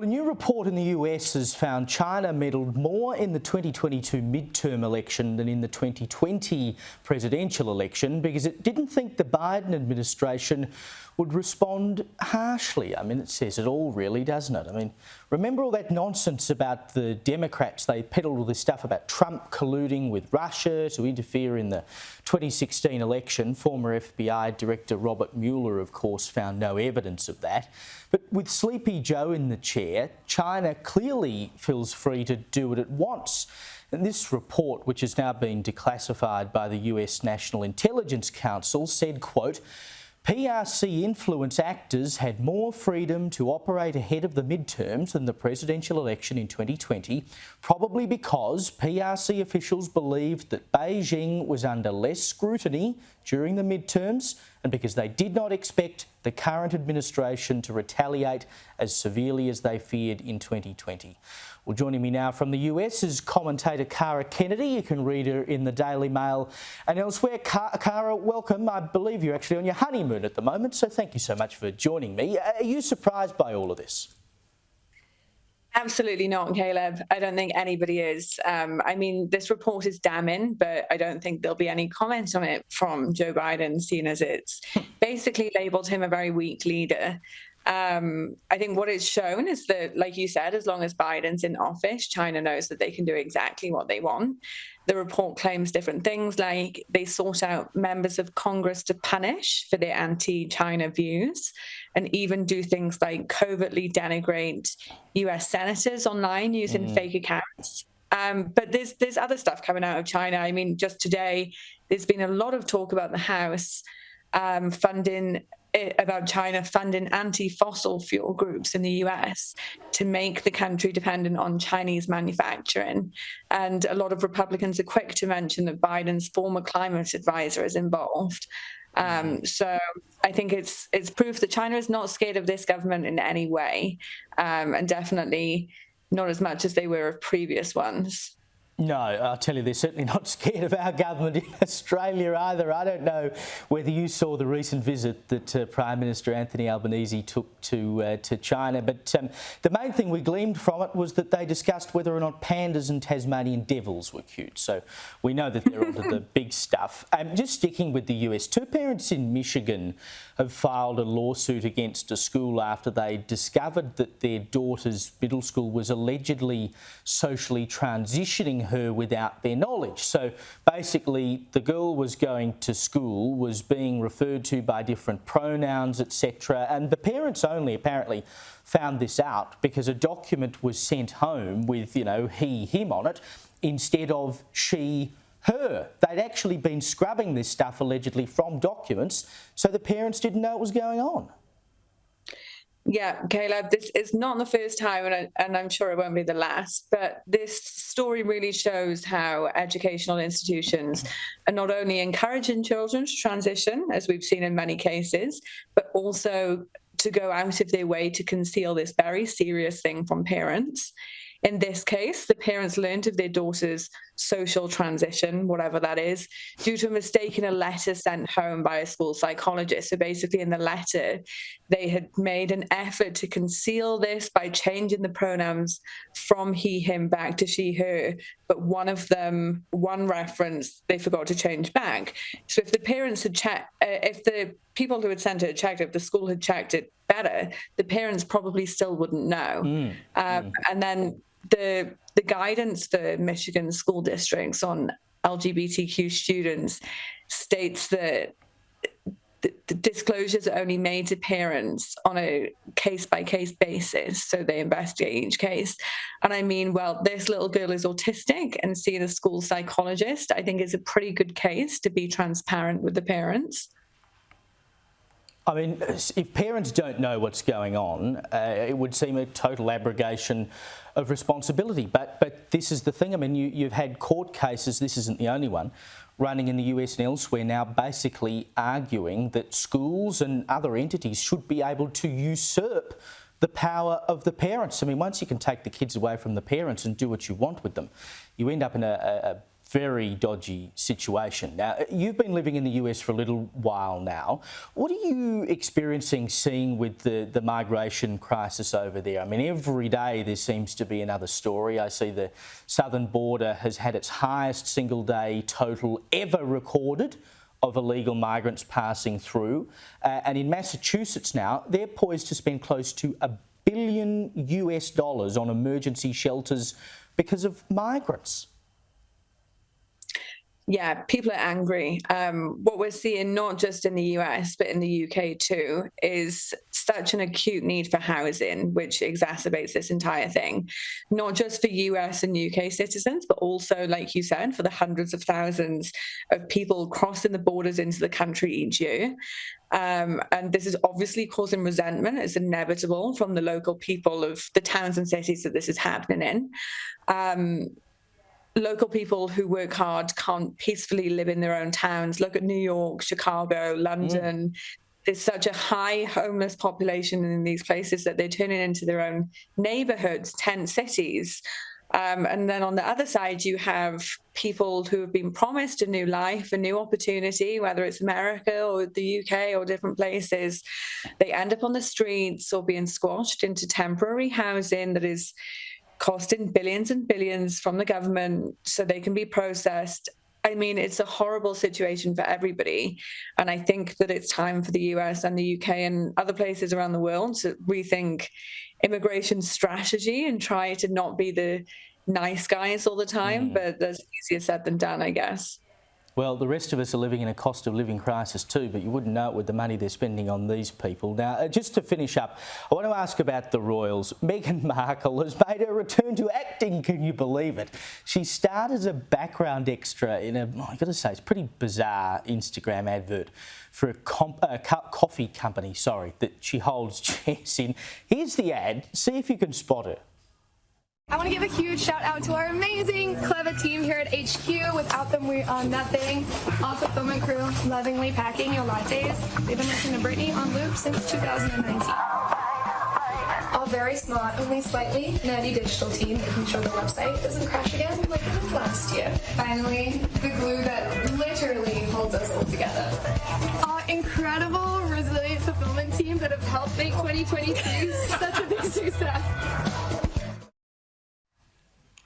A new report in the US has found China meddled more in the 2022 midterm election than in the 2020 presidential election because it didn't think the Biden administration would respond harshly. I mean, it says it all really, doesn't it? I mean, remember all that nonsense about the Democrats? They peddled all this stuff about Trump colluding with Russia to interfere in the 2016 election. Former FBI Director Robert Mueller, of course, found no evidence of that. But with Sleepy Joe in the chair, China clearly feels free to do what it wants. And this report, which has now been declassified by the US National Intelligence Council, said, quote, PRC influence actors had more freedom to operate ahead of the midterms than the presidential election in 2020, probably because PRC officials believed that Beijing was under less scrutiny during the midterms and because they did not expect the current administration to retaliate as severely as they feared in 2020. Well, joining me now from the US is commentator Cara Kennedy. You can read her in the Daily Mail and elsewhere. Cara, welcome. I believe you're actually on your honeymoon at the moment, so thank you so much for joining me. Are you surprised by all of this? Absolutely not, Caleb. I don't think anybody is. I mean, this report is damning, but I don't think there'll be any comment on it from Joe Biden, seeing as it's basically labelled him a very weak leader. I think what it's shown is that, like you said, as long as Biden's in office, China knows that they can do exactly what they want. The report claims different things, like they sought out members of Congress to punish for their anti-China views and even do things like covertly denigrate US senators online using fake accounts. But there's other stuff coming out of China. I mean, just today, there's been a lot of talk about the House about China funding anti-fossil fuel groups in the US to make the country dependent on Chinese manufacturing. And a lot of Republicans are quick to mention that Biden's former climate advisor is involved. So I think it's proof that China is not scared of this government in any way, and definitely not as much as they were of previous ones. No, I'll tell you, they're certainly not scared of our government in Australia either. I don't know whether you saw the recent visit that Prime Minister Anthony Albanese took to China, but the main thing we gleaned from it was that they discussed whether or not pandas and Tasmanian devils were cute. So we know that they're onto the big stuff. Just sticking with the US, two parents in Michigan have filed a lawsuit against a school after they discovered that their daughter's middle school was allegedly socially transitioning her without their knowledge. So basically the girl was going to school, was being referred to by different pronouns, etc. And the parents only apparently found this out because a document was sent home with, you know, he, him on it instead of she, her. They'd actually been scrubbing this stuff allegedly from documents, so the parents didn't know what was going on. Yeah, Caleb, this is not the first time, and I'm sure it won't be the last, but this story really shows how educational institutions are not only encouraging children to transition, as we've seen in many cases, but also to go out of their way to conceal this very serious thing from parents. In this case, the parents learned of their daughter's social transition, whatever that is, due to a mistake in a letter sent home by a school psychologist. So basically in the letter, they had made an effort to conceal this by changing the pronouns from he, him back to she, her. But one reference, they forgot to change back. So if the parents had checked, if the people who had sent it had checked it, if the school had checked it better, the parents probably still wouldn't know. And then the guidance for Michigan school districts on LGBTQ students states that the disclosures are only made to parents on a case-by-case basis, so they investigate each case. And I mean, well, this little girl is autistic, and seeing a school psychologist, I think, is a pretty good case to be transparent with the parents. I mean, if parents don't know what's going on, it would seem a total abrogation of responsibility. But this is the thing. I mean, you've had court cases, this isn't the only one, running in the US and elsewhere now basically arguing that schools and other entities should be able to usurp the power of the parents. I mean, once you can take the kids away from the parents and do what you want with them, you end up in a very dodgy situation. Now, you've been living in the US for a little while now. What are you experiencing, seeing with the migration crisis over there? I mean, every day there seems to be another story. I see the southern border has had its highest single-day total ever recorded of illegal migrants passing through. And in Massachusetts now, they're poised to spend close to $1 billion on emergency shelters because of migrants. Yeah, people are angry. What we're seeing, not just in the US, but in the UK too, is such an acute need for housing, which exacerbates this entire thing. Not just for US and UK citizens, but also, like you said, for the hundreds of thousands of people crossing the borders into the country each year. And this is obviously causing resentment. It's inevitable from the local people of the towns and cities that this is happening in. Local people who work hard can't peacefully live in their own towns. Look at New York, Chicago, London. There's such a high homeless population in these places that they're turning into their own neighborhoods, tent cities. And then on the other side, you have people who have been promised a new life, a new opportunity, whether it's America or the UK or different places. They end up on the streets or being squashed into temporary housing that is costing billions and billions from the government so they can be processed. I mean, it's a horrible situation for everybody. And I think that it's time for the US and the UK and other places around the world to rethink immigration strategy and try to not be the nice guys all the time. But that's easier said than done, I guess. Well, the rest of us are living in a cost of living crisis too, but you wouldn't know it with the money they're spending on these people. Now, just to finish up, I want to ask about the royals. Meghan Markle has made her return to acting, can you believe it? She starred as a background extra in I've got to say, it's a pretty bizarre Instagram advert for a coffee company, that she holds shares in. Here's the ad. See if you can spot her. I want to give a huge shout out to our amazing, clever team here at HQ. Without them, we are nothing. Our fulfillment crew, lovingly packing your lattes. They've been listening to Britney on loop since 2019. Our very smart, only slightly nerdy digital team, making sure the website doesn't crash again like it did last year. Finally, the glue that literally holds us all together. Our incredible, resilient fulfillment team that have helped make 2023 such a big success.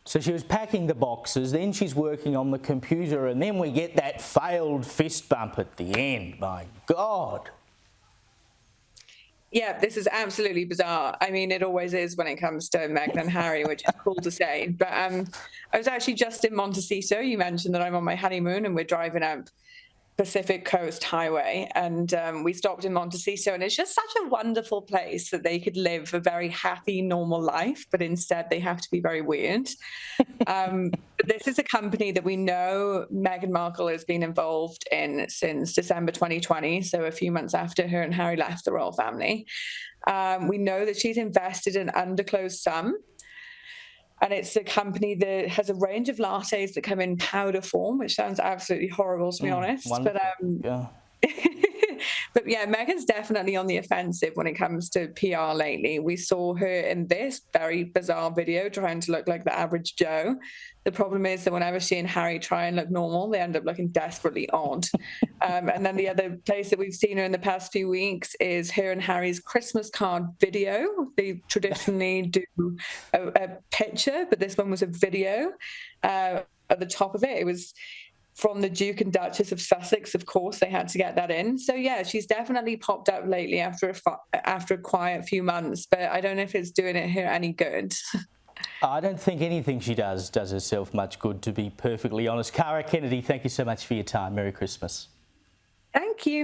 So she was packing the boxes, then she's working on the computer, and then we get that failed fist bump at the end. My God. Yeah, this is absolutely bizarre. I mean, it always is when it comes to Meghan and Harry, which is cool to say. But I was actually just in Montecito. You mentioned that I'm on my honeymoon and we're driving up Pacific Coast Highway, and we stopped in Montecito, and it's just such a wonderful place that they could live a very happy, normal life, but instead they have to be very weird. But this is a company that we know Meghan Markle has been involved in since December 2020, so a few months after her and Harry left the royal family. We know that she's invested an undisclosed sum. And it's a company that has a range of lattes that come in powder form, which sounds absolutely horrible, to be honest. Wonderful. But yeah. But yeah, Meghan's definitely on the offensive when it comes to PR lately. We saw her in this very bizarre video trying to look like the average Joe. The problem is that whenever she and Harry try and look normal, they end up looking desperately odd. And then the other place that we've seen her in the past few weeks is her and Harry's Christmas card video. They traditionally do a picture, but this one was a video. At the top of it, it was from the Duke and Duchess of Sussex. Of course, they had to get that in. So yeah, she's definitely popped up lately after a quiet few months, but I don't know if it's doing her any good. I don't think anything she does herself much good, to be perfectly honest. Cara Kennedy, thank you so much for your time. Merry Christmas. Thank you.